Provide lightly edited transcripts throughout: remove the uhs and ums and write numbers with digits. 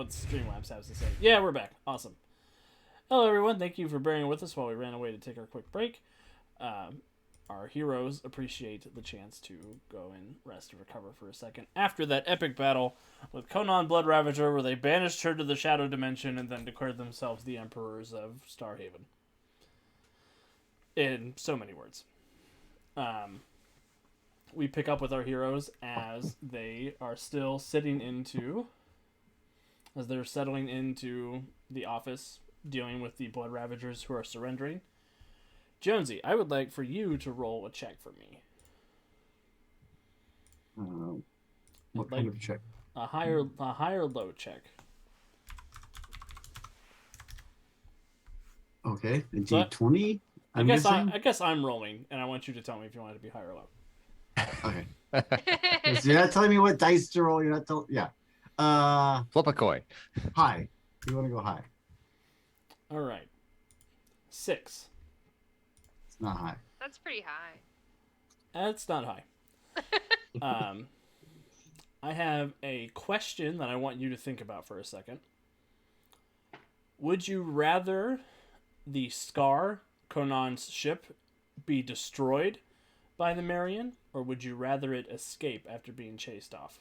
what Streamlabs has to say. Yeah, we're back. Awesome. Hello, everyone. Thank you for bearing with us while we ran away to take our quick break. Our heroes appreciate the chance to go and rest and recover for a second after that epic battle with Conan Blood Ravager, where they banished her to the Shadow Dimension and then declared themselves the Emperors of Starhaven. In so many words. We pick up with our heroes as they are still as they're settling into the office, dealing with the Blood Ravagers who are surrendering. Jonesy, I would like for you to roll a check for me. What kind of check? A high or low check. Okay, a D20. I guess I'm rolling, and I want you to tell me if you want it to be high or low. Okay. So you're not telling me what dice to roll. You're not telling. Yeah. Flip a coin. High. You want to go high? All right. 6. It's not high. That's pretty high. That's not high. I have a question that I want you to think about for a second. Would you rather the Scar, Conan's ship, be destroyed by the Marion, or would you rather it escape after being chased off?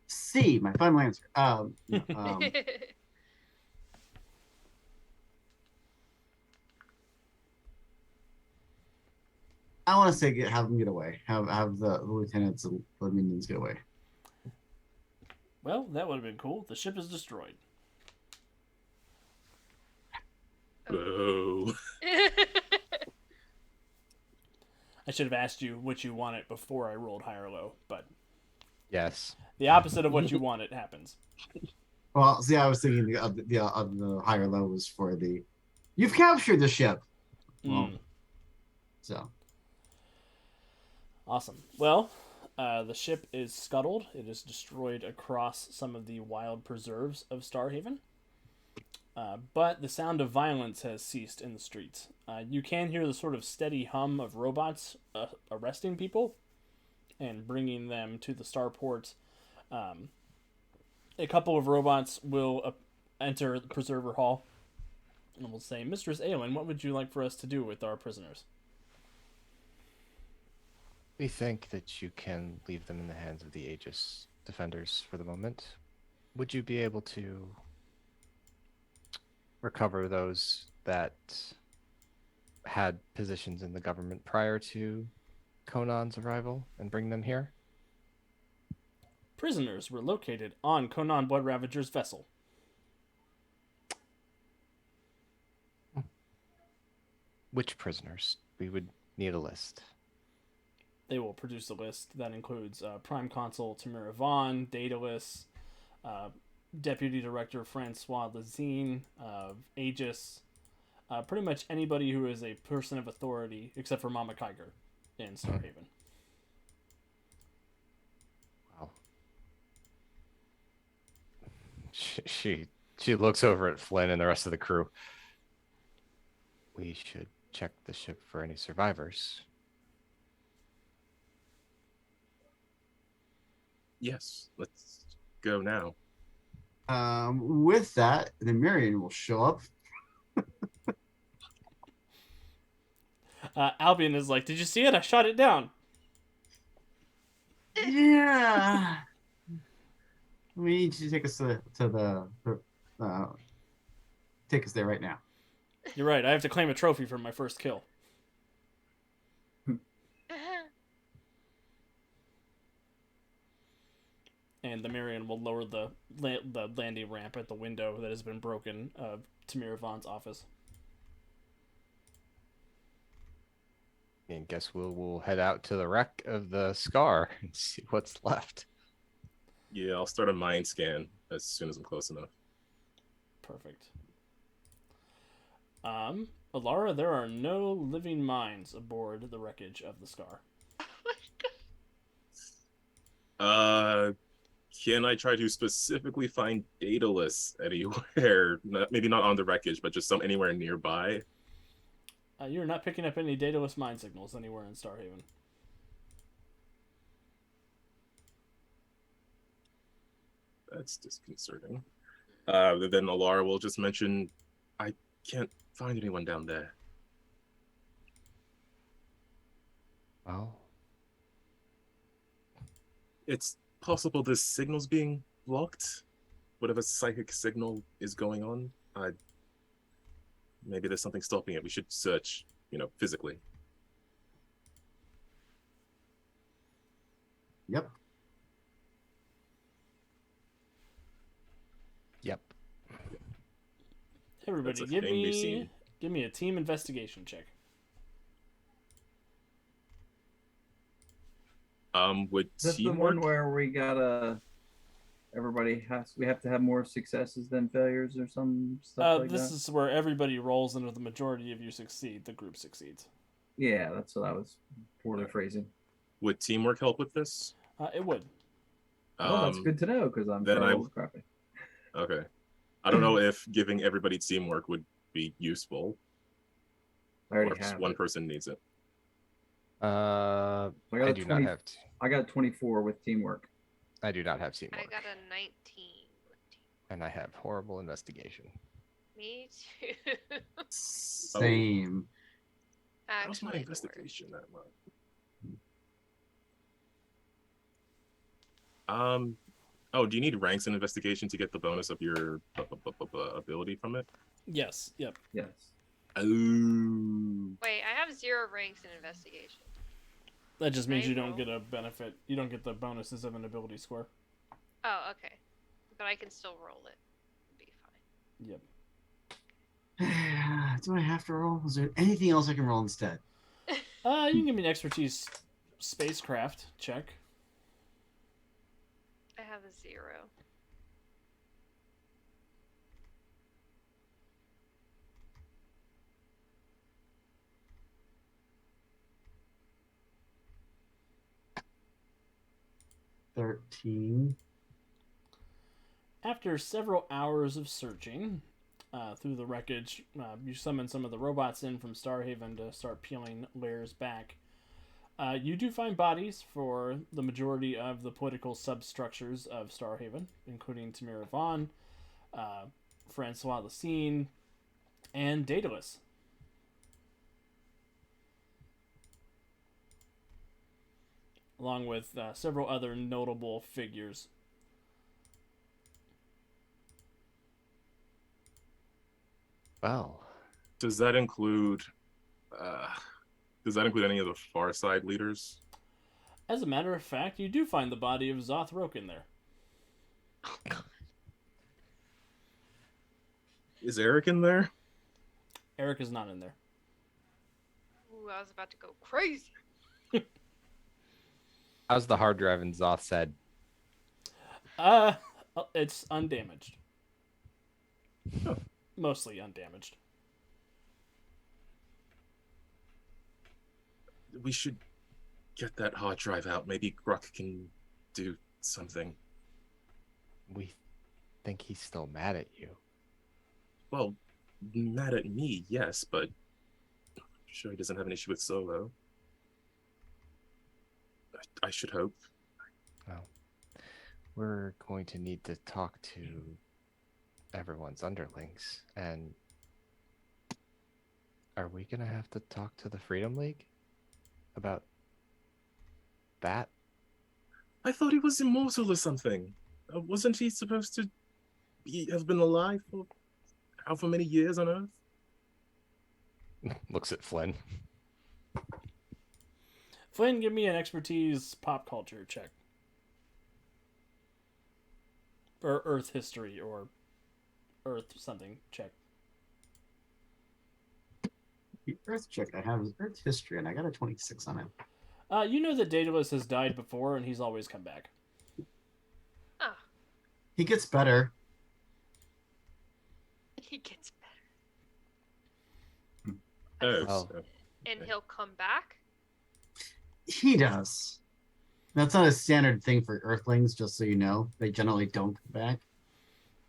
C, my final answer. I want to say have them get away. Have the lieutenants and the minions get away. Well, that would have been cool. The ship is destroyed. Oh. I should have asked you what you wanted before I rolled high or low, but Yes. the opposite of what you wanted happens. Well, see, I was thinking the higher low was for the. You've captured the ship. Well, so. Awesome. Well, the ship is scuttled. It is destroyed across some of the wild preserves of Starhaven. But the sound of violence has ceased in the streets. You can hear the sort of steady hum of robots arresting people and bringing them to the starport. A couple of robots will enter the Preserver Hall and will say, Mistress Aelin, what would you like for us to do with our prisoners? We think that you can leave them in the hands of the Aegis defenders for the moment. Would you be able to recover those that had positions in the government prior to Conan's arrival and bring them here? Prisoners were located on Conan Blood Ravager's vessel. Which prisoners? We would need a list. They will produce a list that includes Prime Consul Tamara Vaughn, Daedalus, Deputy Director Francois Lazine of Aegis, pretty much anybody who is a person of authority except for Mama Kiger in Starhaven. Wow. She looks over at Flynn and the rest of the crew. We should check the ship for any survivors. Yes, let's go now. With that, the Marion will show up. Albion is like, did you see it? I shot it down. Yeah. We need to take us to the take us there right now. You're right. I have to claim a trophy for my first kill. And the Marion will lower the landing ramp at the window that has been broken of Tamir Vaughn's office. And guess we'll head out to the wreck of the Scar and see what's left. Yeah, I'll start a mind scan as soon as I'm close enough. Perfect. Alara, there are no living minds aboard the wreckage of the Scar. Can I try to specifically find Daedalus anywhere? Maybe not on the wreckage, but just anywhere nearby. You're not picking up any dataless mind signals anywhere in Starhaven. That's disconcerting. Then Alara will just mention, I can't find anyone down there. Well, It's possible this signal's being blocked. Whatever psychic signal is going on. Maybe there's something stopping it. We should search, physically. Yep. yep. Everybody, That's a thing we've seen. give me a team investigation check. Would Is that the teamwork? one where we gotta? We have to have more successes than failures or some stuff like This that. is where everybody rolls, and if the majority of you succeed, the group succeeds. Yeah, that's what I was poorly phrasing. Would teamwork help with this? It would. Well, that's good to know because I'm then sure I- I was crappy. Okay. I don't know if giving everybody teamwork would be useful, I or already if have one it. person needs it. So I got I a do 20 not have. I got a 24 with teamwork. I do not have I teamwork, got a 19 with team. and I have horrible investigation. Me too. Same. How's my Actually, investigation that much? Oh, do you need ranks in investigation to get the bonus of your ability from it? Yes. Yep. Yes. Oh. wait, I have 0 ranks in investigation. That just means I you don't roll. get a benefit. You don't get the bonuses of an ability score. Oh, okay. But I can still roll it. It'll be fine. Yep. Do I have to roll? Is there anything else I can roll instead? You can give me an expertise spacecraft check. I have a 0. $13. After several hours of searching through the wreckage, you summon some of the robots in from Starhaven to start peeling layers back. You do find bodies for the majority of the political substructures of Starhaven, including Tamira Vaughn, Francois Lassine, and Daedalus. Along with several other notable figures. Well, Does that include any of the Far Side leaders? As a matter of fact, you do find the body of Zoth Workin there. Is Eric in there? Eric is not in there. Ooh, I was about to go crazy. how's the hard drive in Zoth said? It's undamaged. Mostly undamaged. We should get that hard drive out. Maybe Gruck can do something. We think he's still mad at you. Well, mad at me, yes, but I'm sure he doesn't have an issue with Solo. I should hope. Well, we're going to need to talk to everyone's underlings, and are we gonna have to talk to the Freedom League about that? I thought he was immortal or something. Wasn't he supposed to have been alive for however many years on Earth? Looks at Flynn. Flynn, give me an expertise pop culture check. Or Earth history, or Earth something check. The Earth check I have is Earth history, and I got a 26 on it. You know that Daedalus has died before, and he's always come back. Ah, He gets better. he gets better. Oh, Oh. so- And Okay. he'll come back? He does. That's not a standard thing for Earthlings, just so you know. They generally don't come back.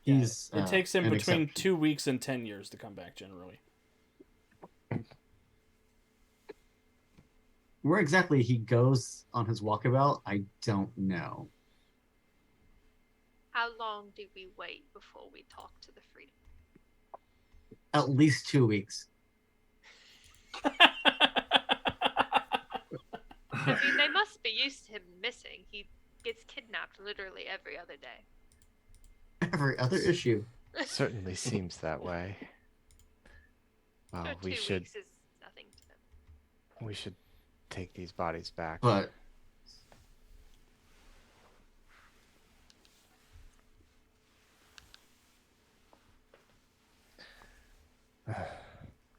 He's. It takes him an between exception. 2 weeks and 10 years to come back, generally. Where exactly he goes on his walkabout, I don't know. How long do we wait before we talk to the Freedom? At least 2 weeks. I mean, they must be used to him missing. He gets kidnapped literally every other day. Every other issue. Certainly seems that way. Well, So we 2 should weeks is nothing to them. we should take these bodies back. But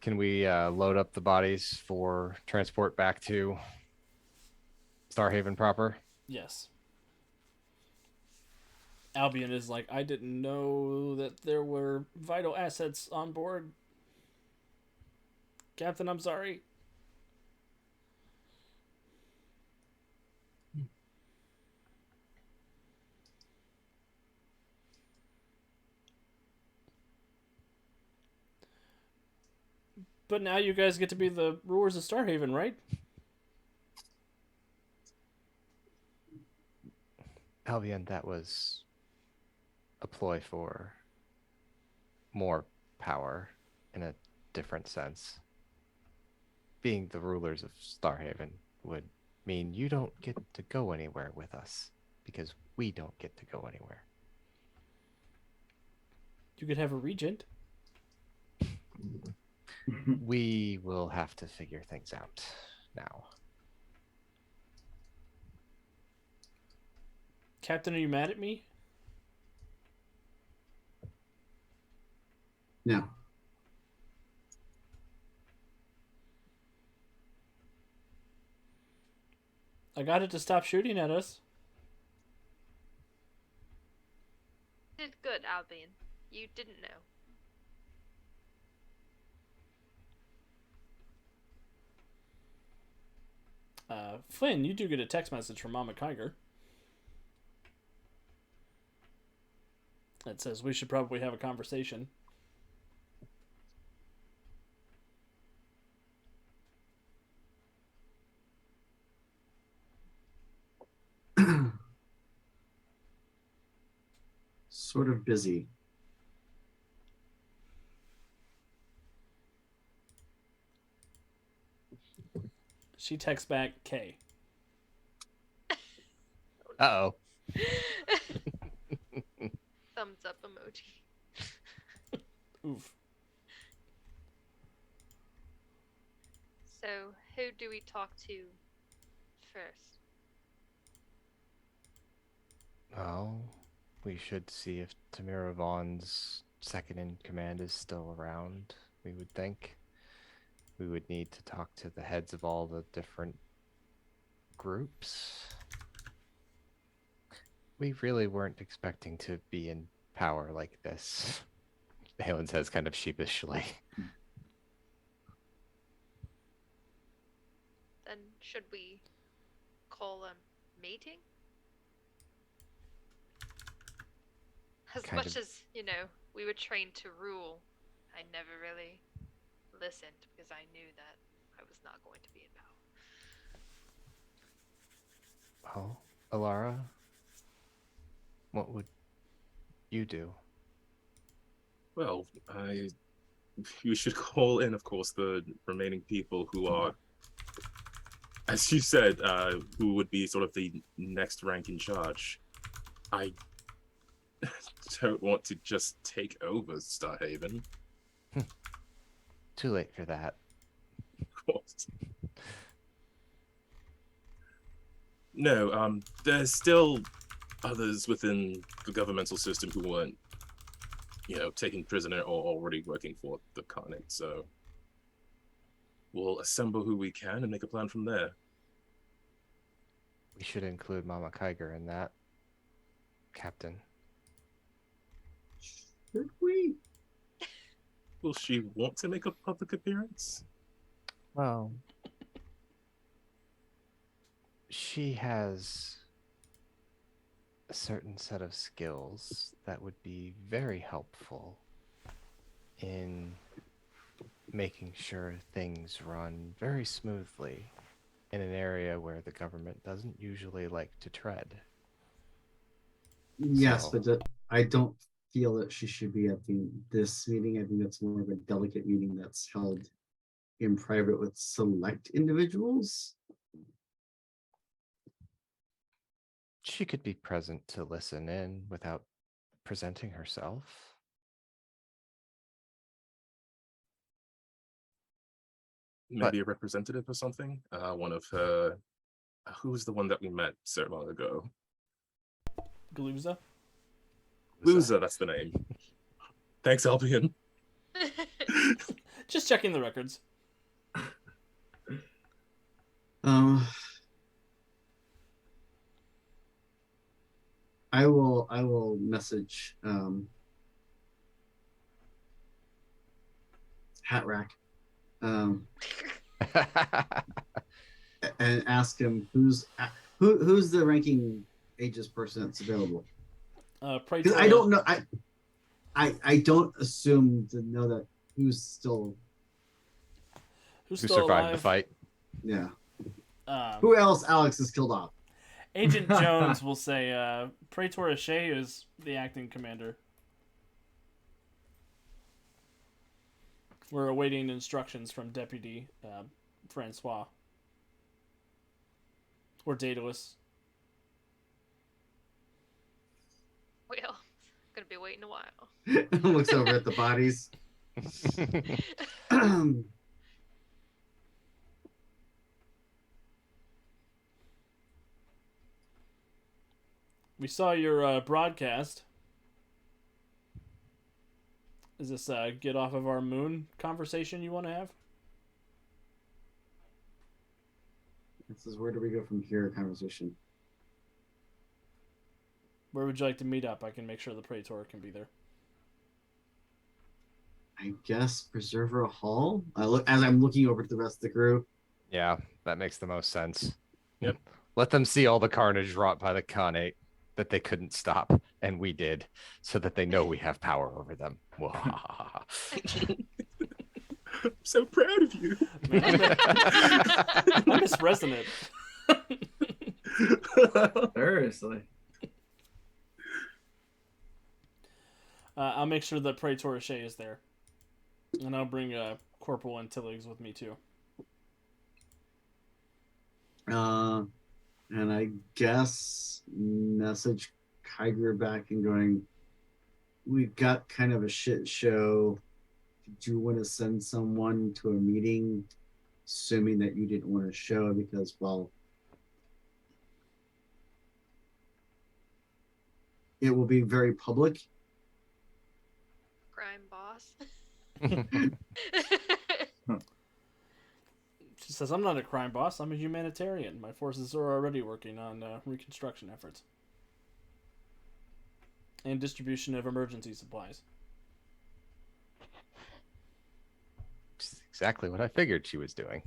Can we load up the bodies for transport back to Starhaven proper? Yes. Albion is like, I didn't know that there were vital assets on board. Captain, I'm sorry. But now you guys get to be the rulers of Starhaven, right? Albion, that was a ploy for more power in a different sense. Being the rulers of Starhaven would mean you don't get to go anywhere with us because we don't get to go anywhere. You could have a regent. We will have to figure things out now. Captain, are you mad at me? no. I got it to stop shooting at us. Did good, Albion. You didn't know. Flynn, you do get a text message from Mama Kiger. It says we should probably have a conversation. Sort of busy. She texts back K. Uh-oh. Thumbs up emoji. Oof. So, who do we talk to first? Well, we should see if Tamira Vaughn's second in command is still around, we would think. We would need to talk to the heads of all the different groups. We really weren't expecting to be in power like this, Halen says kind of sheepishly. Then should we call a meeting? As Kind much of. as, we were trained to rule, I never really listened because I knew that I was not going to be in power. Well, Alara, what would you do? Well, you should call in, of course, the remaining people who are, as you said, who would be sort of the next rank in charge. I don't want to just take over Starhaven. Too late for that. Of course. No, there's still others within the governmental system who weren't, taken prisoner or already working for the Carnate, so we'll assemble who we can and make a plan from there. We should include Mama Kiger in that, Captain. Should we? Will she want to make a public appearance? Well, she has a certain set of skills that would be very helpful in making sure things run very smoothly in an area where the government doesn't usually like to tread. Yes, So- but I don't feel that she should be at this meeting. I think that's more of a delicate meeting that's held in private with select individuals. She could be present to listen in without presenting herself. Maybe a representative or something. One of her. Who was the one that we met so long ago? Galooza? Luza, that's the name. Thanks, Albion. Just checking the records. I will message Hat Rack and ask him who's the ranking Aegis person that's available. Because I don't know. I don't assume to know that who's still Who still survived alive? the fight? yeah. Who else Alex has killed off? Agent Jones will say, Praetor Shea is the acting commander. We're awaiting instructions from Deputy Francois. Or Daedalus. Well, gonna be waiting a while. Looks over at the bodies. We saw your broadcast. Is this a get off of our moon conversation you want to have? This is where do we go from here conversation. Where would you like to meet up? I can make sure the Praetor can be there. I guess Preserver Hall. As I'm looking over to the rest of the crew. Yeah, that makes the most sense. Yep. Let them see all the carnage wrought by the Khanate that they couldn't stop, and we did, so that they know we have power over them. I'm so proud of you. Man, I miss Resonant. Seriously. I'll make sure that Praetor Shea is there. And I'll bring Corporal Antilles with me too. And I guess message Kyger back and going, we've got kind of a shit show. Did you want to send someone to a meeting, assuming that you didn't want to show because, well, it will be very public. Crime boss. She says, I'm not a crime boss. I'm a humanitarian. My forces are already working on reconstruction efforts. And distribution of emergency supplies. Exactly what I figured she was doing.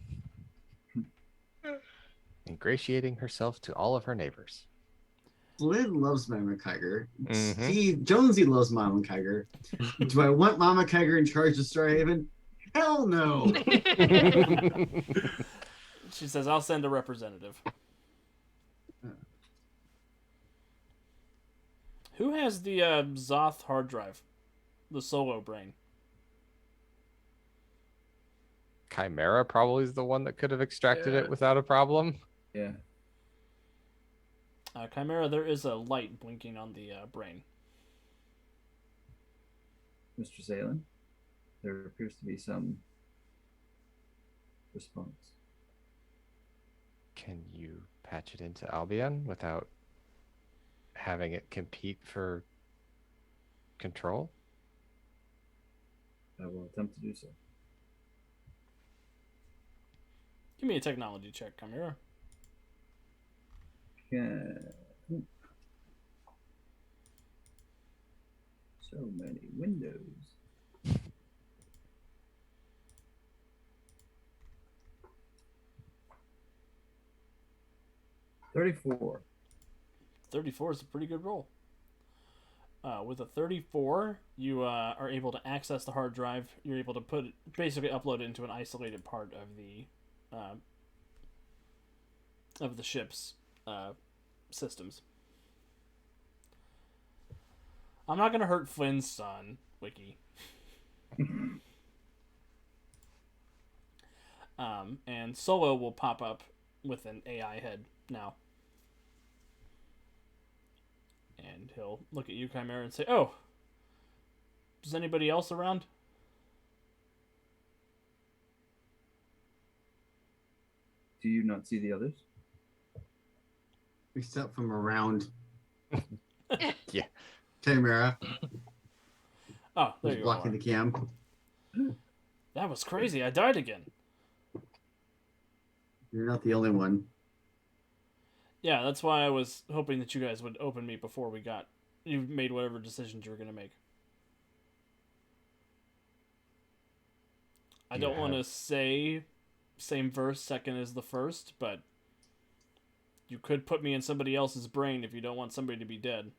Ingratiating herself to all of her neighbors. Lynn loves Mama Kyger. Mhm. Steve Jonesy loves Mama Kyger. Do I want Mama Kyger in charge of Starhaven? Hell no. She says, I'll send a representative. Who has the Zoth hard drive? The solo brain. Chimera probably is the one that could have extracted Yeah. it without a problem. Yeah. Chimera, there is a light blinking on the brain. Mr. Zalen, there appears to be some response. Can you patch it into Albion without having it compete for control? I will attempt to do so. Give me a technology check, Chimera. So many windows. $34. 34 is a pretty good roll. With a 34, you are able to access the hard drive. You're able to basically upload it into an isolated part of the of the ship's systems. I'm not gonna hurt Flynn's son, Wiki. And Solo will pop up with an AI head now. And he'll look at you, Chimera, and say, "Oh, is anybody else around?" Do you not see the others? Except from around Yeah. Tamara, Oh, there who's you blocking are. the cam. That was crazy. I died again. You're not the only one. Yeah, that's why I was hoping that you guys would open me before you made whatever decisions you were going to make. I don't want to say same verse, second as the first, but you could put me in somebody else's brain if you don't want somebody to be dead.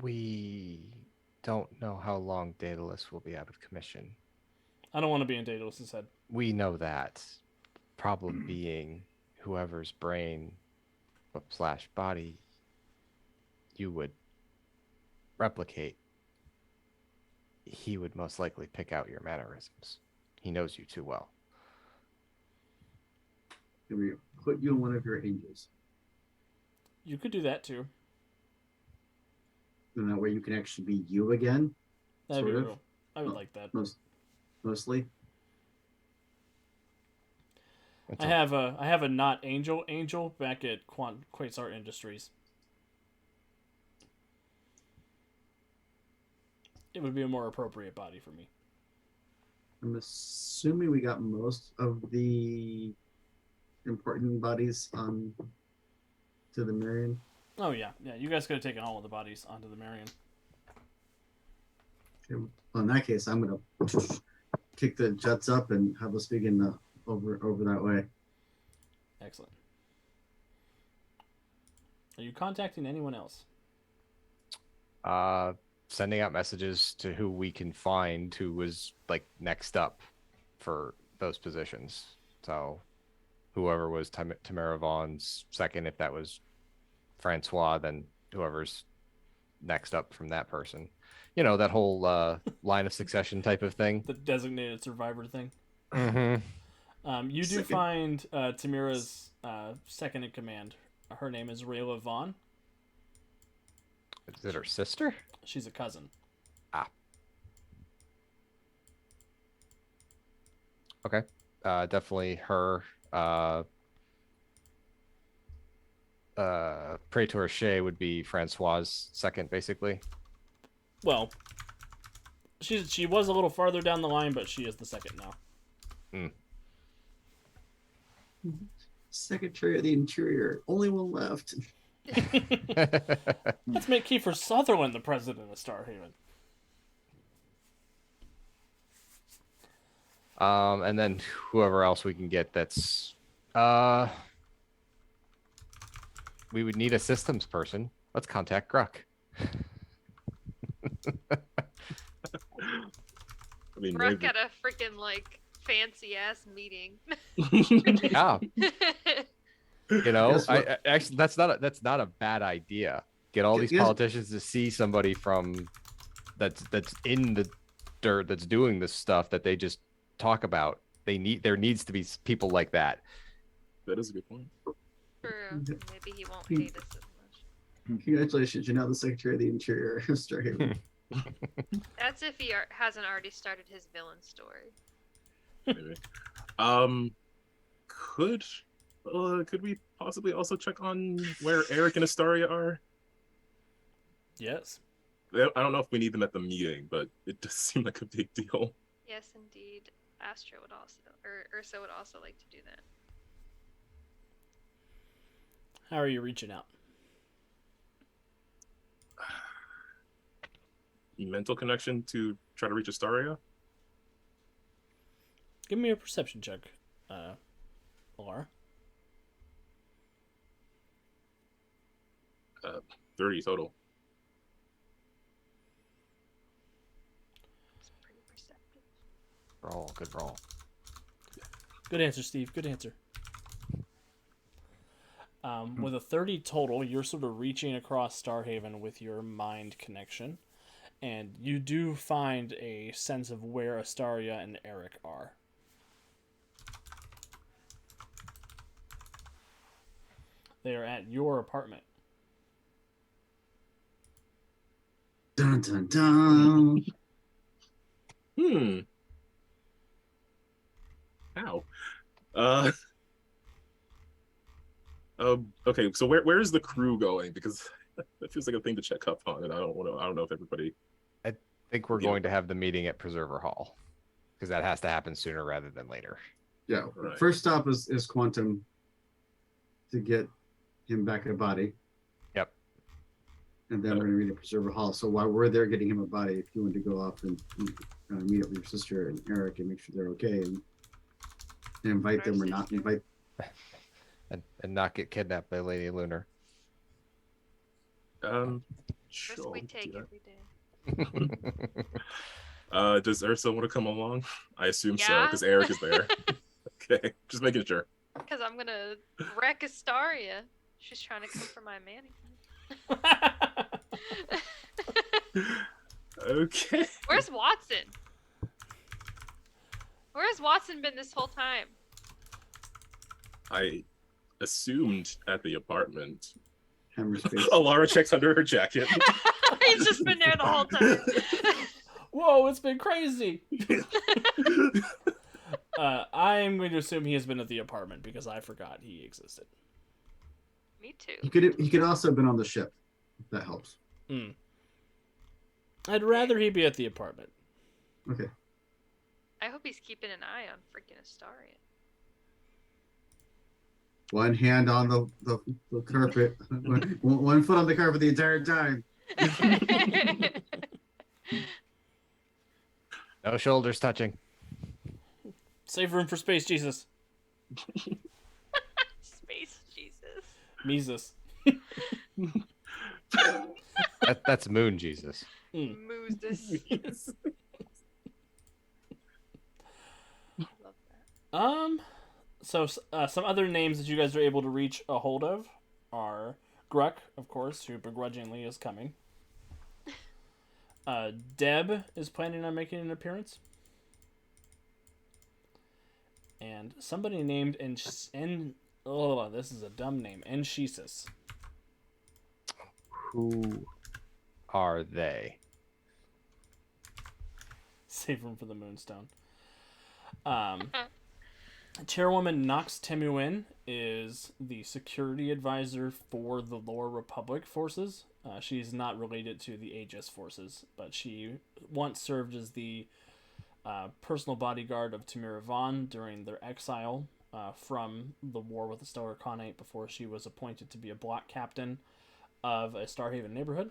We don't know how long Daedalus will be out of commission. I don't want to be in Daedalus' head. We know that. Problem being, whoever's brain slash body you would replicate, he would most likely pick out your mannerisms. He knows you too well. Can we put you in one of your angels? You could do that too. And that way you can actually be you again. That'd be Sort of. real. I would like that. Mostly. I have a not angel back at Quasar Industries. It would be a more appropriate body for me. I'm assuming we got most of the important bodies on to the Marion. Oh yeah. You guys could have taken all of the bodies onto the Marion. Okay. Well, in that case, I'm gonna kick the jets up and have us begin over that way. Excellent. Are you contacting anyone else? Sending out messages to who we can find who was like next up for those positions. So whoever was Tamara Vaughn's second, if that was Francois, then whoever's next up from that person. You know, that whole line of succession type of thing. The designated survivor thing. Mm-hmm. You do find Tamira's second in command. Her name is Rayla Vaughn. Is it her sister? She's a cousin. Okay. Definitely her. Praetor Shea would be Francois's second, basically. Well, she was a little farther down the line, but she is the second now. Secretary of the Interior, only one left. Let's make Kiefer Sutherland the president of Starhaven. And then whoever else we can get that's we would need a systems person. Let's contact Gruck. I mean, Brooke maybe. at a freaking like fancy ass meeting. Yeah, you know, Guess what? I actually that's not a bad idea. Get all these Guess- politicians to see somebody from that's in the dirt that's doing this stuff that they just talk about. There needs to be people like that. That is a good point. True. Maybe he won't hate us as much. Congratulations, you're now the Secretary of the Interior of Starhaven. That's if he hasn't already started his villain story. Maybe. Could we possibly also check on where Eric and Astaria are? Yes. I don't know if we need them at the meeting, but it does seem like a big deal. Yes, indeed. Astra would also, or Ursa would also like to do that. How are you reaching out? Mental connection to try to reach Astaria? Give me a perception check, Laura. 30 total. It's pretty perceptive. Roll, good roll. Good answer, Steve. Good answer. With a 30 total, you're sort of reaching across Starhaven with your mind connection, and you do find a sense of where Astaria and Eric are. They are at your apartment. Dun dun dun. How? Okay, so where is the crew going? Because that feels like a thing to check up on, and I don't know if everybody. I think we're going to have the meeting at Preserver Hall because that has to happen sooner rather than later. Yeah. Right. First stop is Quantum to get him back in a body. Yep. And then we're going to meet at Preserver Hall. So while we're there getting him a body, if you want to go off and meet up with your sister and Eric and make sure they're okay and invite them or not invite. And not get kidnapped by Lady Lunar. Sure. Risk we take every day. Does Ursa want to come along? I assume so, Yeah. because Eric is there. Okay, just making sure. Because I'm gonna wreck Astaria. She's trying to come for my mannequin. Okay. Where's Watson? Where has Watson been this whole time? I assumed at the apartment. Hammer space. Alara checks under her jacket. He's just been there the whole time. Whoa, it's been crazy. I'm going to assume he has been at the apartment because I forgot he existed. Me too. He could also have been on the ship. If that helps. I'd rather he be at the apartment. Okay. I hope he's keeping an eye on freaking Astaria. One hand on the carpet. one foot on the carpet the entire time. No shoulders touching. Save room for Space Jesus. Space Jesus. Mises. That's Moon Jesus. Moose this. Love that. So some other names that you guys are able to reach a hold of are Gruck, of course, who begrudgingly is coming. Deb is planning on making an appearance. And somebody named this is a dumb name, Enshesis. Who are they? Save room for the Moonstone. Chairwoman Nox Temuin is the security advisor for the Lower Republic forces. She's not related to the Aegis forces, but she once served as the personal bodyguard of Tamira Vaughn during their exile from the war with the Stellar Khanate before she was appointed to be a block captain of a Starhaven neighborhood.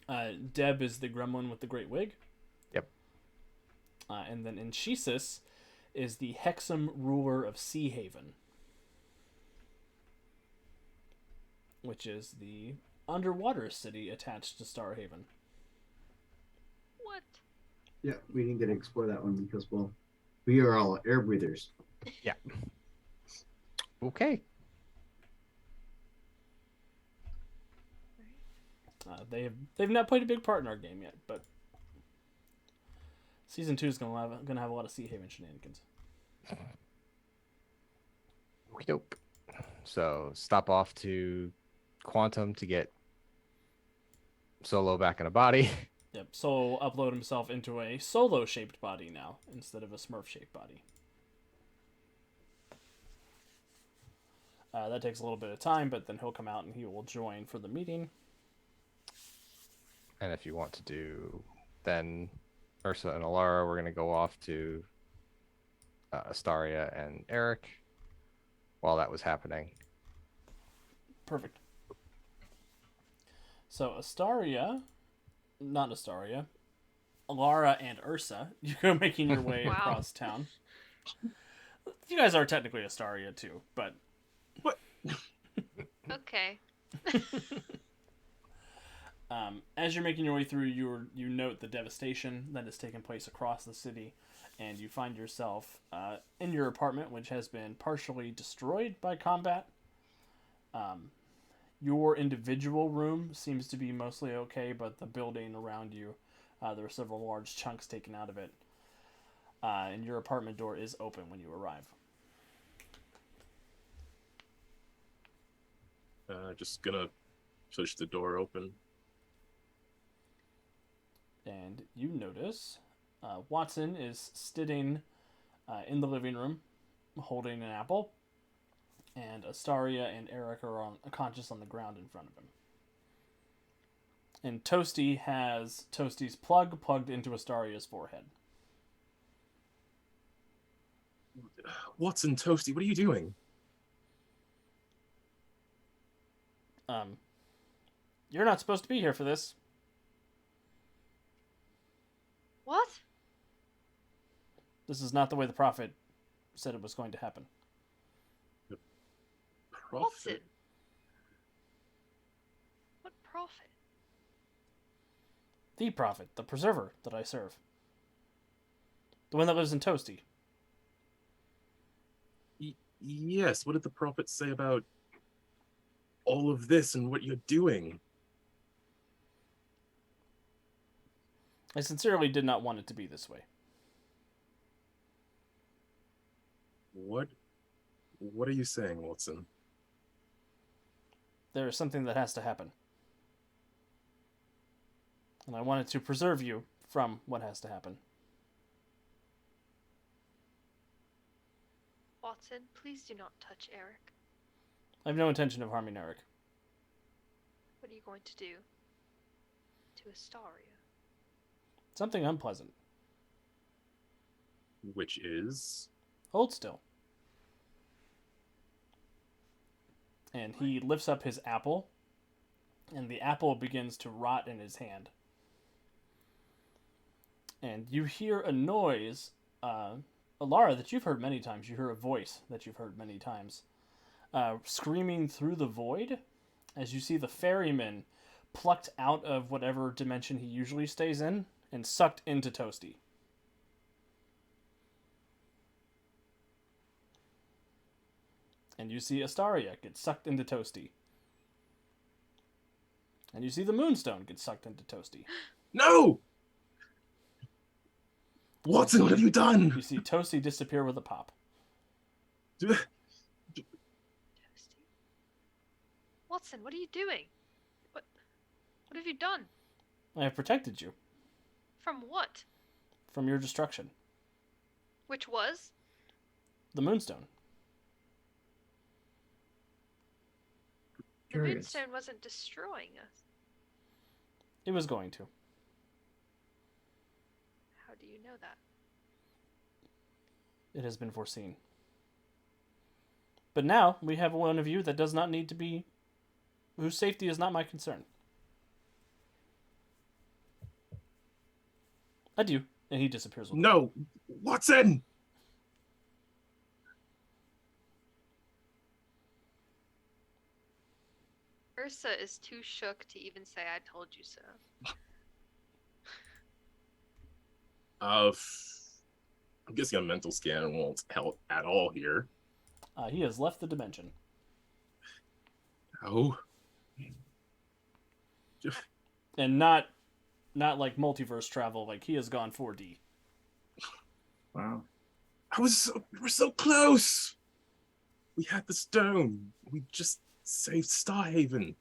Deb is the gremlin with the great wig. Yep. And then Enshesis is the Hexam ruler of Sea Haven, which is the underwater city attached to Starhaven. What? Yeah, we didn't get to explore that one because, well, we are all air breathers. Yeah. Okay. They've not played a big part in our game yet, but season 2 is gonna have a lot of Sea Haven shenanigans. Okie doke. So stop off to Quantum to get Solo back in a body. Yep. Solo upload himself into a Solo-shaped body now instead of a Smurf-shaped body. That takes a little bit of time, but then he'll come out and he will join for the meeting. And if you want to do, then Ursa and Alara, we're going to go off to Astaria and Eric while that was happening. Perfect. So Alara and Ursa, you're making your way Wow. across town. You guys are technically Astaria too, but Okay. As you're making your way through, you note the devastation that has taken place across the city, and you find yourself in your apartment, which has been partially destroyed by combat. Your individual room seems to be mostly okay, but the building around you, there are several large chunks taken out of it. And your apartment door is open when you arrive. Just gonna push the door open. And you notice Watson is sitting in the living room holding an apple, and Astaria and Eric are conscious on the ground in front of him. And Toasty has Toasty's plug plugged into Astaria's forehead. Watson, Toasty, what are you doing? You're not supposed to be here for this. What? This is not the way the prophet said it was going to happen. Watson. Prophet? What prophet? The prophet, the preserver that I serve. The one that lives in Toasty. Yes, what did the prophet say about all of this and what you're doing? I sincerely did not want it to be this way. What are you saying, Watson? There is something that has to happen. And I wanted to preserve you from what has to happen. Watson, please do not touch Eric. I have no intention of harming Eric. What are you going to do to Astaria? Something unpleasant. Which is? Hold still. And he lifts up his apple, and the apple begins to rot in his hand. And you hear a noise, Alara, that you've heard many times. You hear a voice that you've heard many times, screaming through the void, as you see the ferryman plucked out of whatever dimension he usually stays in, and sucked into Toasty. And you see Astaria get sucked into Toasty. And you see the Moonstone get sucked into Toasty. No! Watson, what have you done? You see Toasty disappear with a pop. Toasty. Watson, what are you doing? What have you done? I have protected you From what? from your destruction. Which was? The Moonstone. The Curious. Moonstone wasn't destroying us. It was going to. How do you know that? It has been foreseen. But now we have one of you that does not need to be, whose safety is not my concern. Adieu. And he disappears. With No! Watson! Ursa is too shook to even say I told you so. I'm guessing a mental scan won't help at all here. He has left the dimension. Oh. And not like multiverse travel, like he has gone 4D. Wow. We were so close! We had the stone. We just saved Starhaven.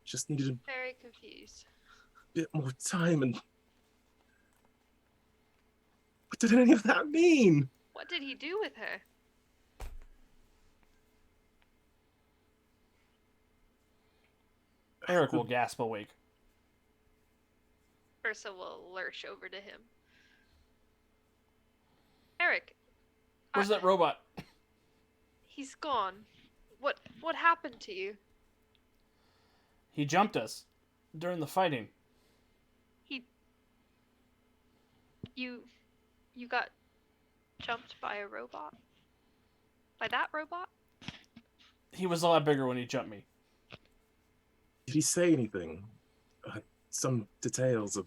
Just needed a Very confused. bit more time, and what did any of that mean? What did he do with her? Eric will gasp awake. Ursa will lurch over to him. Eric, Where's that robot? he's gone. What happened to you? He jumped us during the fighting. You got jumped by a robot? By that robot? He was a lot bigger when he jumped me. Did he say anything? Some details of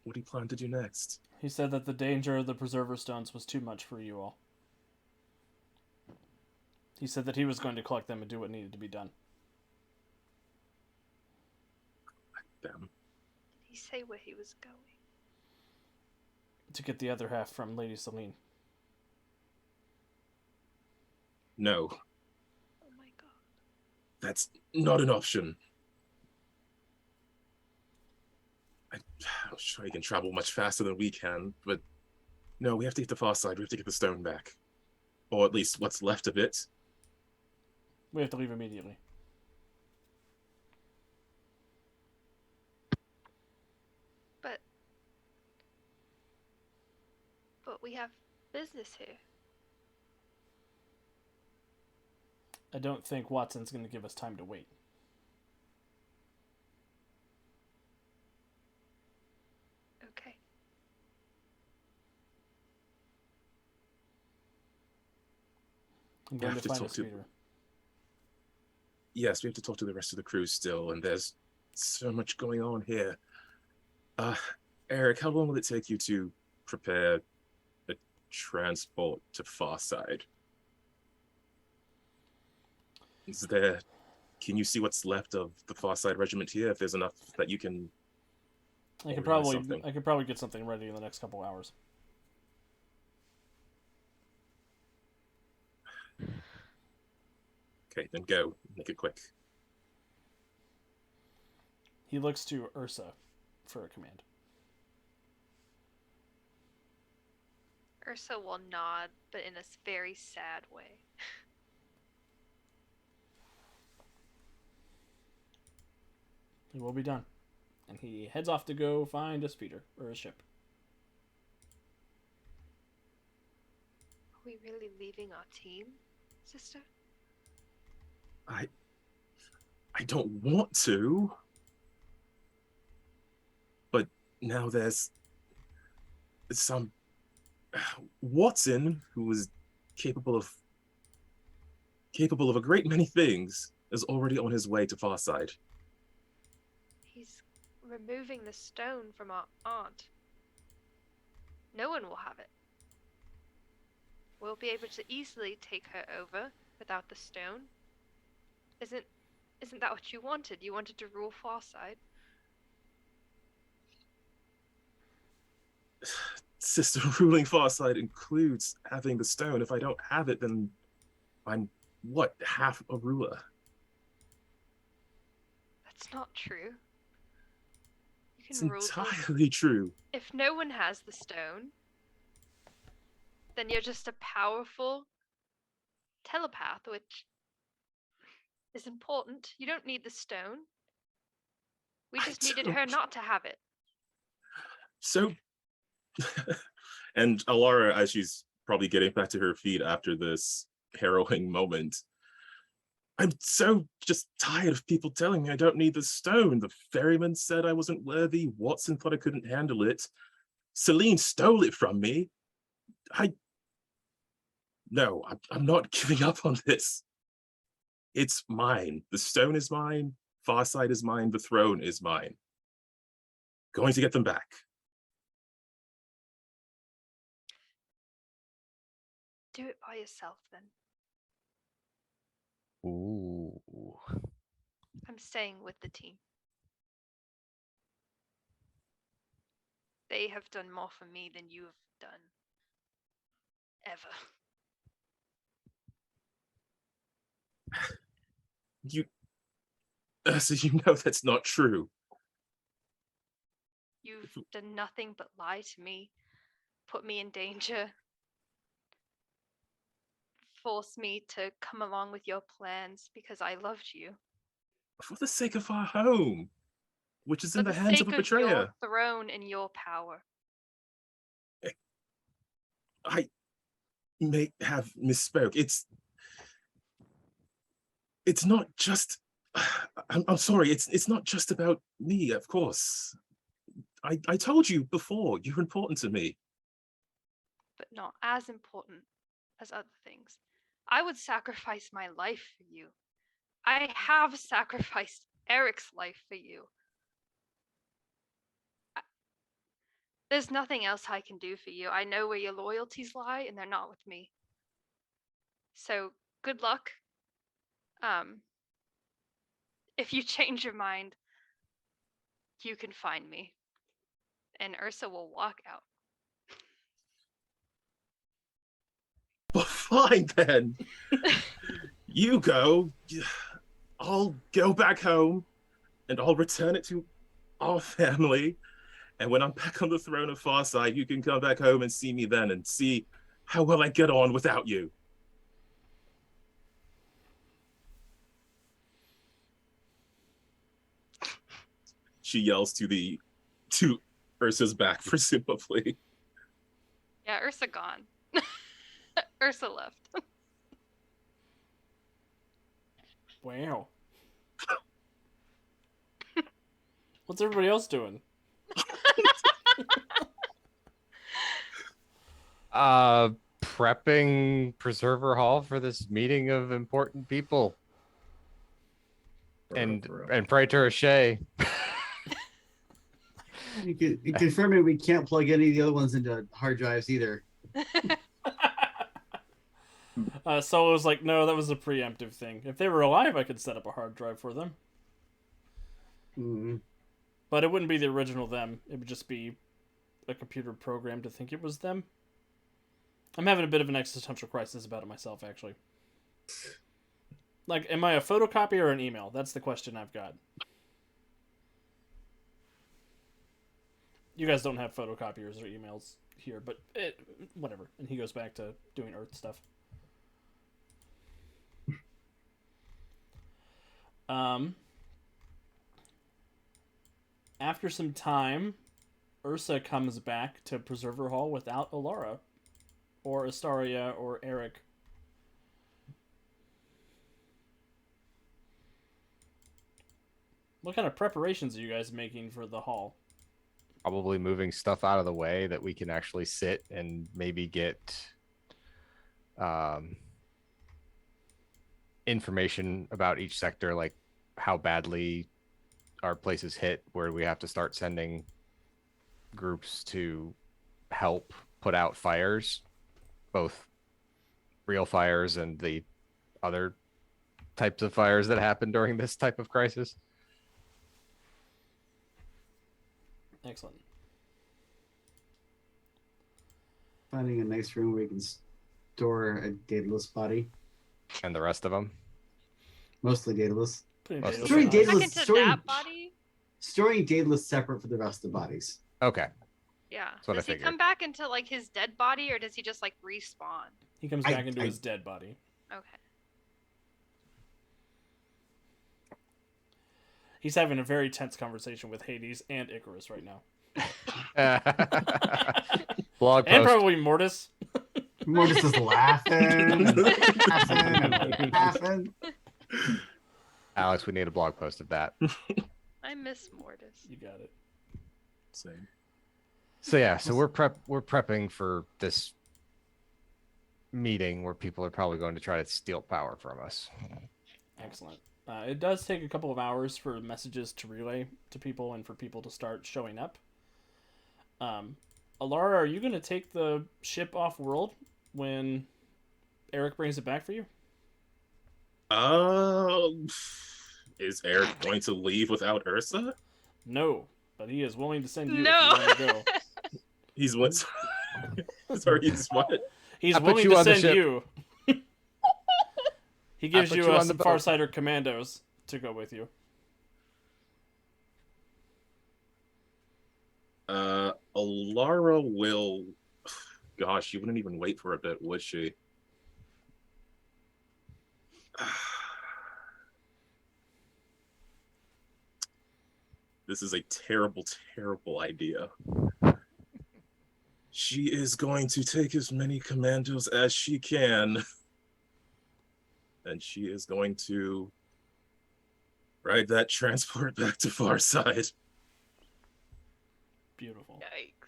what he planned to do next? He said that the danger of the Preserver Stones was too much for you all. He said that he was going to collect them and do what needed to be done. Damn. Did he say where he was going? To get the other half from Lady Celine. No, Oh my god. that's not an option. I'm sure he can travel much faster than we can, but no, we have to get the far side. We have to get the stone back. Or at least what's left of it. We have to leave immediately. But we have business here. I don't think Watson's going to give us time to wait. Okay. I'm going have to to find a talk to- speeder. Yes, we have to talk to the rest of the crew still, and there's so much going on here. Eric, how long will it take you to prepare a transport to Farside? Can you see what's left of the Farside regiment here? If there's enough that you can I could organize something. probably get something ready in the next couple hours. Okay, then go. Make it quick. He looks to Ursa for a command. Ursa will nod, but in a very sad way. He will be done. And he heads off to go find a speeder or a ship. Are we really leaving our team, sister? I don't want to. But now there's some Watson who is capable of a great many things is already on his way to Farside. He's removing the stone from our aunt. No one will have it. We'll be able to easily take her over without the stone. Isn't that what you wanted? You wanted to rule Farside. Sister, ruling Farside includes having the stone. If I don't have it, then I'm what, half a ruler? That's not true. You It's can rule entirely true. If no one has the stone, then you're just a powerful telepath, which is important. You don't need the stone. We just needed her not to have it. So, and Alara, as she's probably getting back to her feet after this harrowing moment, I'm so just tired of people telling me I don't need the stone. The ferryman said I wasn't worthy. Watson thought I couldn't handle it. Celine stole it from me. No, I'm not giving up on this. It's mine. The stone is mine. Farside is mine. The throne is mine. Going to get them back. Do it by yourself then. Ooh. I'm staying with the team. They have done more for me than you have done. Ever. So you know that's not true. You've done nothing but lie to me, put me in danger, force me to come along with your plans because I loved you. For the sake of our home, which is in For the hands of a sake betrayer. your throne and your power. I may have misspoke. It's not just. I'm sorry. It's not just about me. Of course, I told you before. You're important to me. But not as important as other things. I would sacrifice my life for you. I have sacrificed Eric's life for you. There's nothing else I can do for you. I know where your loyalties lie, and they're not with me. So, good luck. If you change your mind, you can find me. And Ursa will walk out. Well, fine then. You go. I'll go back home, and I'll return it to our family. And when I'm back on the throne of Farside, you can come back home and see me then and see how well I get on without you. She yells to Ursa's back, presumably. Yeah, Ursa gone. Ursa left. Wow. What's everybody else doing? Prepping Preserver Hall for this meeting of important people. And Praetor Shea. You confirming we can't plug any of the other ones into hard drives either. Solo was like, no, that was a preemptive thing. If they were alive, I could set up a hard drive for them. Mm-hmm. But it wouldn't be the original them. It would just be a computer program to think it was them. I'm having a bit of an existential crisis about it myself, actually. Like, am I a photocopy or an email? That's the question I've got. You guys don't have photocopiers or emails here, but whatever. And he goes back to doing Earth stuff. After some time, Ursa comes back to Preserver Hall without Alara, or Astaria, or Eric. What kind of preparations are you guys making for the hall? Probably moving stuff out of the way that we can actually sit and maybe get information about each sector, like how badly our place is hit, where we have to start sending groups to help put out fires, both real fires and the other types of fires that happen during this type of crisis. Excellent. Finding a nice room where you can store a Daedalus body. And the rest of them? Mostly Daedalus. Daedalus Storing in Daedalus, Back into that body? storing Daedalus separate from the rest of the bodies. Okay. Yeah. what I Does he figured. come back into like his dead body, or does he just like respawn? He comes back into his dead body. Okay. He's having a very tense conversation with Hades and Icarus right now. Blog And post. probably Mortis. Mortis is laughing, laughing. Alex, we need a blog post of that. I miss Mortis. You got it. Same. So yeah, so we're prepping for this meeting where people are probably going to try to steal power from us. Excellent. It does take a couple of hours for messages to relay to people and for people to start showing up. Alara, are you going to take the ship off world when Eric brings it back for you? Is Eric going to leave without Ursa? No, but he is willing to send you No. if you want to go. He's what? Sorry, he's what? He's I put willing you to on the send ship. you. He gives put you, you on the some boat. Farsighter commandos to go with you. Alara will. Gosh, she wouldn't even wait for a bit, would she? This is a terrible, terrible idea. She is going to take as many commandos as she can. And she is going to ride that transport back to Farside. Beautiful. Yikes.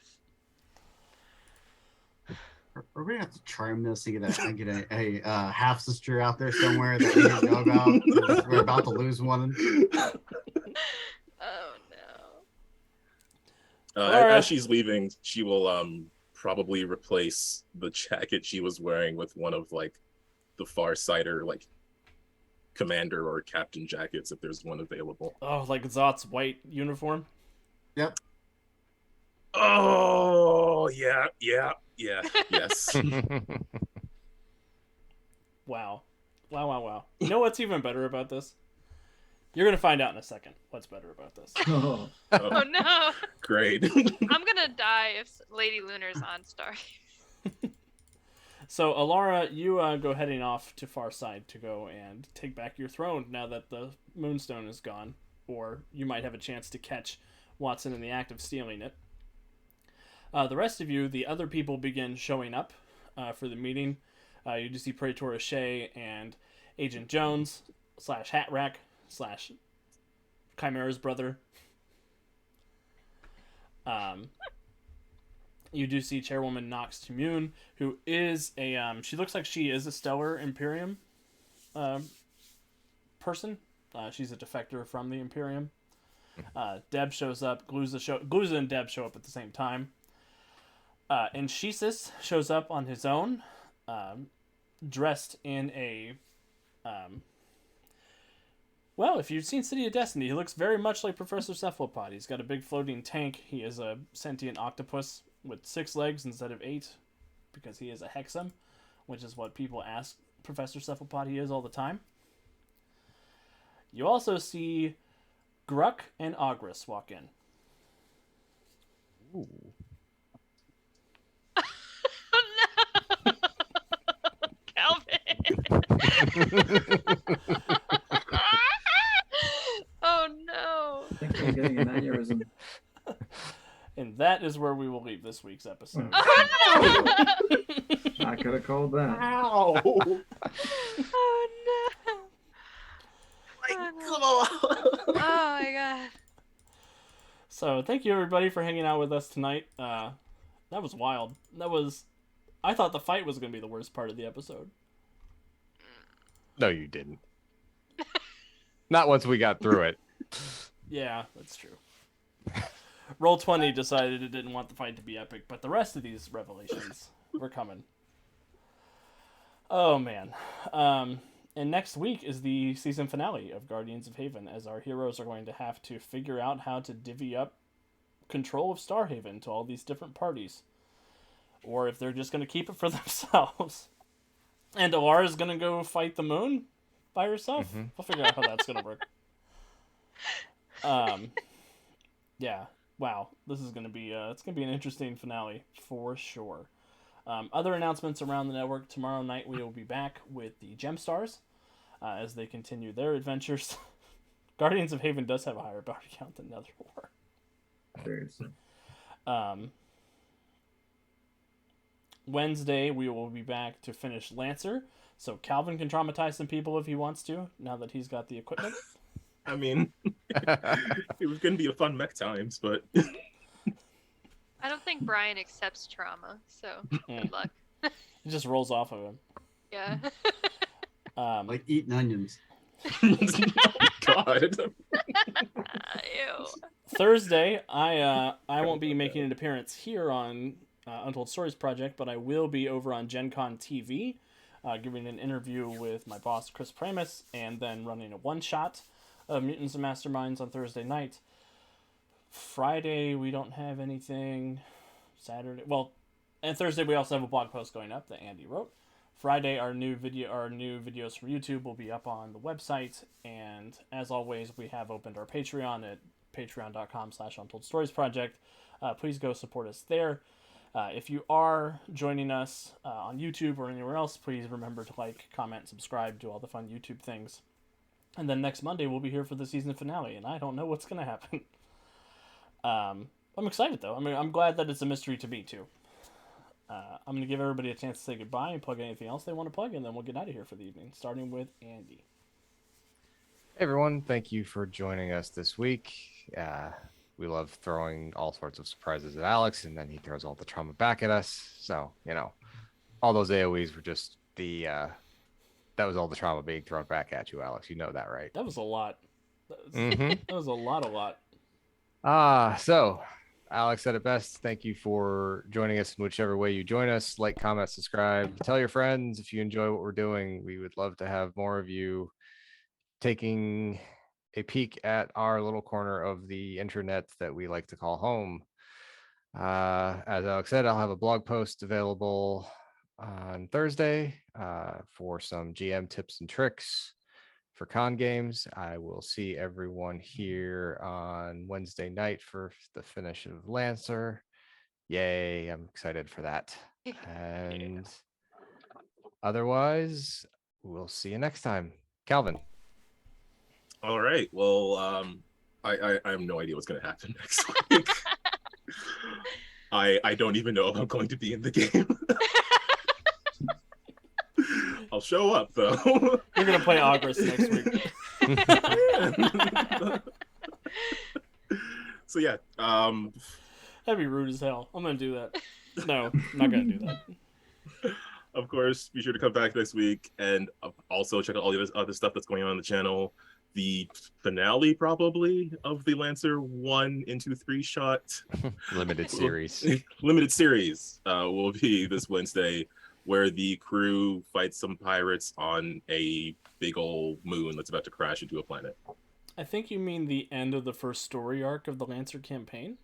We're gonna have to charm this and get a half sister out there somewhere that we didn't know about. 'Cause we're about to lose one. Laura. As she's leaving, she will probably replace the jacket she was wearing with one of like the Farsighter like commander or captain jackets if there's one available. Oh, like Zot's white uniform. Yep. Oh yeah, yes. Wow. Wow. You know what's even better about this? You're going to find out in a second what's better about this. Oh, Oh no! Great. I'm gonna die if Lady Lunar's on Star. So, Alara, you go heading off to Farside to go and take back your throne now that the Moonstone is gone. Or you might have a chance to catch Watson in the act of stealing it. The rest of you, the other people, begin showing up for the meeting. You just see Praetor Shea and Agent Jones / Hatrack / Chimera's brother. You do see Chairwoman Nox Timune, who is a she looks like she is a Stellar Imperium person. She's a defector from the Imperium. Deb shows up. Gluza and Deb show up at the same time. And Sheesis shows up on his own, dressed in a well, if you've seen City of Destiny, he looks very much like Professor Cephalopod. He's got a big floating tank. He is a sentient octopus with 6 legs instead of 8, because he is a hexam, which is what people ask Professor Cephalopod he is all the time. You also see Gruck and Ogris walk in. Ooh. Oh no! Calvin! Oh no! I think I'm getting an aneurysm. And that is where we will leave this week's episode. Oh no! I could have called that. Ow! Oh no! Oh my god! So thank you everybody for hanging out with us tonight. That was wild. I thought the fight was going to be the worst part of the episode. No, you didn't. Not once we got through it. Yeah, that's true. Roll20 decided it didn't want the fight to be epic, but the rest of these revelations were coming. Oh man. And next week is the season finale of Guardians of Haven, as our heroes are going to have to figure out how to divvy up control of Starhaven to all these different parties. Or if they're just going to keep it for themselves. And Alara's going to go fight the moon by herself. Mhm. We'll figure out how that's going to work. Yeah. Wow. This is going to be it's going to be an interesting finale for sure. Other announcements around the network. Tomorrow night we will be back with the Gemstars as they continue their adventures. Guardians of Haven does have a higher bounty count than Netherwar. Seriously. Wednesday we will be back to finish Lancer, so Calvin can traumatize some people if he wants to, now that he's got the equipment. I mean, it was going to be a fun mech times, but I don't think Brian accepts trauma, so good luck. It just rolls off of him. Yeah. Like eating onions. God. Ew. Thursday, I won't be making an appearance here on Untold Stories Project, but I will be over on Gen Con TV, giving an interview with my boss, Chris Pramus, and then running a one-shot of Mutants and Masterminds on Thursday night. Friday, we don't have anything. Saturday, well, and Thursday we also have a blog post going up that Andy wrote. Friday, our new videos from YouTube will be up on the website, and as always, we have opened our Patreon at patreon.com/UntoldStoriesProject. Please go support us there. If you are joining us on YouTube or anywhere else, please remember to like, comment, subscribe, do all the fun YouTube things. And then next Monday, we'll be here for the season finale, and I don't know what's going to happen. I'm excited, though. I mean, I'm glad that it's a mystery to me, too. I'm going to give everybody a chance to say goodbye and plug anything else they want to plug, and then we'll get out of here for the evening, starting with Andy. Hey everyone, thank you for joining us this week. We love throwing all sorts of surprises at Alex, and then he throws all the trauma back at us. So, all those AoEs were just that was all the trauma being thrown back at you, Alex. You know that, right? That was a lot. Mm-hmm. That was a lot. So Alex said it best. Thank you for joining us in whichever way you join us. Like, comment, subscribe, tell your friends if you enjoy what we're doing. We would love to have more of you taking a peek at our little corner of the internet that we like to call home. As Alex said, I'll have a blog post available on Thursday for some GM tips and tricks for con games. I will see everyone here on Wednesday night for the finish of Lancer. Yay, I'm excited for that. And otherwise, we'll see you next time. Calvin. All right. Well, I have no idea what's going to happen next week. I don't even know if I'm going to be in the game. I'll show up though. You're gonna play August next week. So yeah, That'd be rude as hell. I'm gonna do that. No, I'm not gonna do that. of course, be sure to come back next week and also check out all the other stuff that's going on the channel. The finale, probably, of the Lancer 1 into 3 shot Limited series. Limited series will be this Wednesday, where the crew fights some pirates on a big old moon that's about to crash into a planet. I think you mean the end of the first story arc of the Lancer campaign.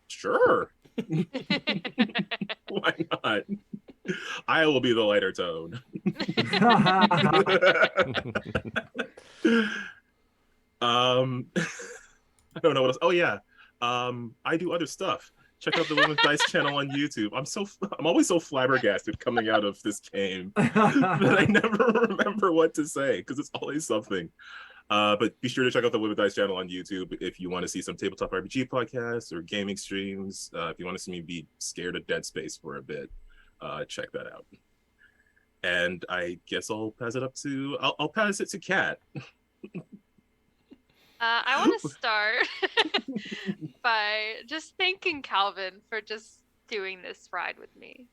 Sure. Why not? I will be the lighter tone. I don't know what else. Oh yeah. I do other stuff. Check out the Women's Dice channel on YouTube. I'm always so flabbergasted coming out of this game that I never remember what to say because it's always something. But be sure to check out the Women's Dice channel on YouTube if you want to see some tabletop RPG podcasts or gaming streams. If you want to see me be scared of Dead Space for a bit, check that out. And I guess I'll pass it to Kat. I want to start by just thanking Calvin for just doing this ride with me.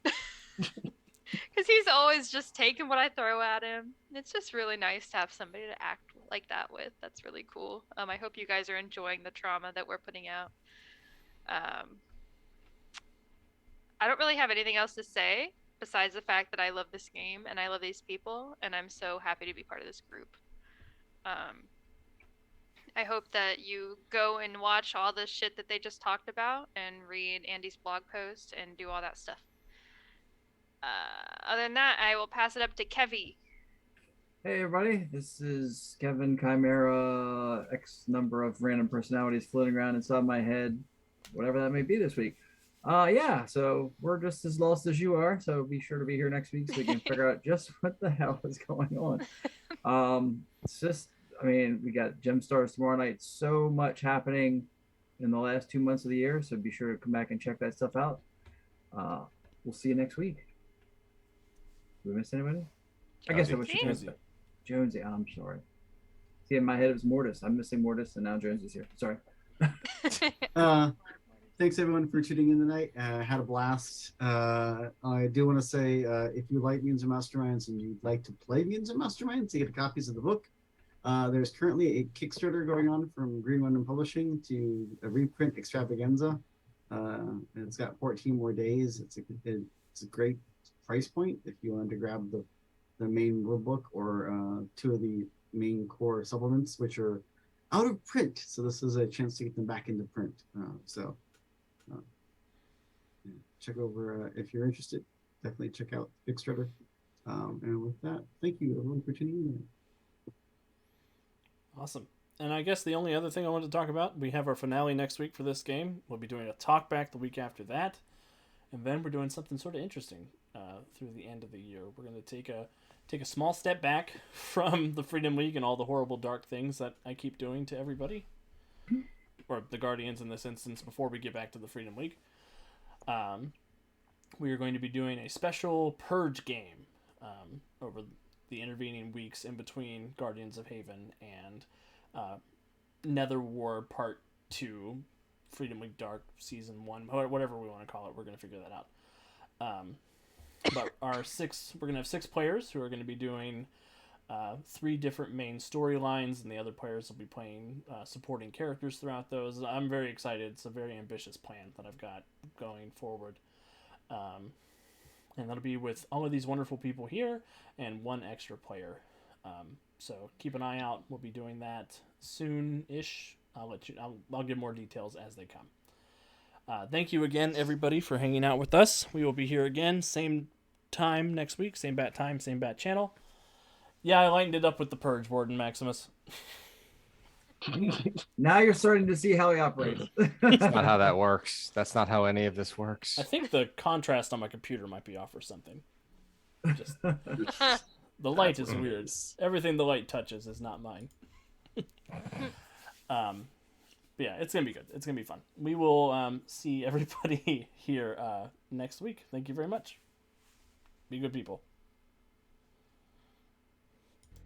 Because he's always just taking what I throw at him. It's just really nice to have somebody to act like that with. That's really cool. I hope you guys are enjoying the trauma that we're putting out. I don't really have anything else to say besides the fact that I love this game and I love these people, and I'm so happy to be part of this group. I hope that you go and watch all the shit that they just talked about and read Andy's blog post and do all that stuff. Other than that, I will pass it up to Kevy. Hey everybody, this is Kevin Chimera, X number of random personalities floating around inside my head, whatever that may be this week. Yeah, so we're just as lost as you are, so be sure to be here next week so we can figure out just what the hell is going on. It's just, I mean, we got Gem Stars tomorrow night. So much happening in the last 2 months of the year, so be sure to come back and check that stuff out. We'll see you next week. Did we miss anybody? I guess I was Jonesy. I'm sorry. See, in my head it was Mortis. I'm missing Mortis, and now Jonesy's here. Sorry. Thanks everyone for tuning in tonight. Had a blast. I do want to say, if you like Mutants and Masterminds and you'd like to play Mutants and Masterminds to get copies of the book, there's currently a Kickstarter going on from Green London Publishing to a reprint extravaganza. It's got 14 more days. It's a great price point if you wanted to grab the main rule book or 2 of the main core supplements, which are out of print. So this is a chance to get them back into print. Check over if you're interested. Definitely check out Kickstarter. And with that, thank you everyone for tuning in. Awesome. And I guess the only other thing I wanted to talk about, we have our finale next week for this game. We'll be doing a talk back the week after that. And then we're doing something sort of interesting through the end of the year. We're going to take a small step back from the Freedom League and all the horrible dark things that I keep doing to everybody. Or the Guardians in this instance, before we get back to the Freedom League. We are going to be doing a special Purge game over the intervening weeks in between Guardians of Haven and Nether War Part 2, Freedom League Dark Season 1, whatever we want to call it. We're going to figure that out. But we're going to have 6 players who are going to be doing 3 different main storylines, and the other players will be playing supporting characters throughout those. I'm very excited. It's a very ambitious plan that I've got going forward. And that'll be with all of these wonderful people here and 1 extra player. So keep an eye out. We'll be doing that soon-ish. I'll give more details as they come. Thank you again, everybody, for hanging out with us. We will be here again, same time next week, same bat time, same bat channel. Yeah, I lightened it up with the Purge, Warden Maximus. Now you're starting to see how he operates. That's not how that works. That's not how any of this works. I think the contrast on my computer might be off or something. Just, the light is weird. Everything the light touches is not mine. But yeah, it's gonna be good. It's gonna be fun. We will see everybody here next week. Thank you very much. Be good people.